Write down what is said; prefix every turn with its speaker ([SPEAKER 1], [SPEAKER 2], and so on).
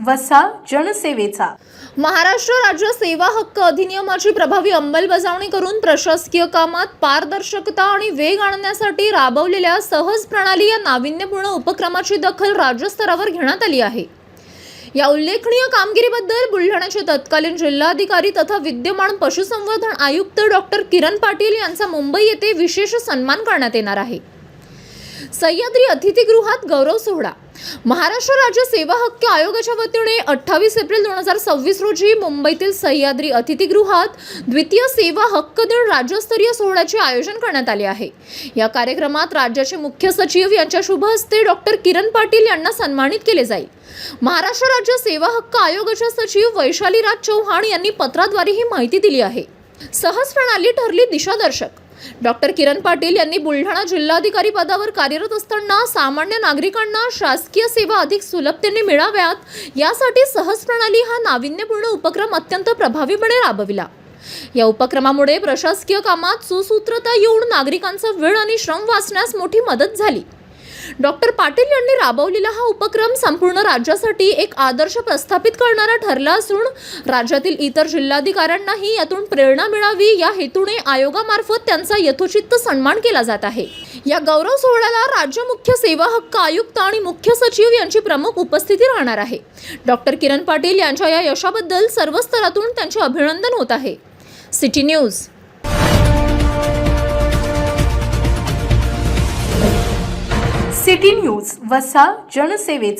[SPEAKER 1] वसा जनसेवेचा।
[SPEAKER 2] महाराष्ट्र राज्य सेवा हक्क अधिनियमाची प्रभावी अंमलबजावणी करून प्रशासकीय कामात पारदर्शकता आणि वेग आणण्यासाठी राबवलेल्या सहज प्रणाली या नाविन्यपूर्ण उपक्रमाची दखल राज्यस्तरावर घेण्यात आली आहे। या उल्लेखनीय कामगिरीबद्दल बुलढाण्याचे तत्कालीन जिल्हाधिकारी तथा विद्यमान पशुसंवर्धन आयुक्त डॉक्टर किरण पाटील यांचा मुंबई येथे विशेष सन्मान करण्यात येणार आहे। सह्याद्री अतिथीगृहात गौरव सोहळा। महाराष्ट्र राज्य सेवा हक्क आयोगाच्या वतीने 28 एप्रिल 2026 रोजी मुंबईतील सह्याद्री अतिथीगृहात द्वितीय सेवा हक्क दिन राज्यस्तरीय सोहळ्याचे आयोजन करण्यात आले आहे। या कार्यक्रमात राज्याचे मुख्य सचिव यांच्या शुभ हस्ते डॉक्टर किरण पाटील यांना सन्मानित केले जाईल। महाराष्ट्र राज्य सेवा हक्क आयोगाच्या सचिव वैशाली राज चौहान यांनी पत्राद्वारे ही माहिती दिली आहे। सहज प्रणाली ठरली दिशादर्शक। डॉक्टर किरण पाटील यांनी बुलढाणा जिल्हाधिकारी पदावर कार्यरत असताना सामान्य नागरिकांना शासकीय सेवा अधिक सुलभतेने मिळाव्यात यासाठी सहज प्रणाली हा नाविन्यपूर्ण उपक्रम अत्यंत प्रभावीपणे राबविला। या उपक्रमामुळे प्रशासकीय कामात सुसूत्रता येऊन नागरिकांचा वेळ आणि श्रम वाचण्यास मोठी मदत झाली। डॉक्टर पाटील यांनी राबवलेला हा उपक्रम संपूर्ण राज्यासाठी एक आदर्श प्रस्थापित करणारा ठरला असून राज्यातील इतर जिल्हाधिकाऱ्यांनाही यातून प्रेरणा मिळावी या हेतूने आयोगामार्फत त्यांचा यथोचित सन्मान केला जात आहे। या गौरव सोहळ्याला राज्य मुख्य सेवा हक्क आयुक्त आणि मुख्य सचिव यांची प्रमुख उपस्थिती राहणार आहे। डॉक्टर किरण पाटील यांच्या या यशाबद्दल सर्व स्तरातून त्यांचे अभिनंदन होत आहे। City news.
[SPEAKER 1] सिटी न्यूज वसा जनसेवेचा।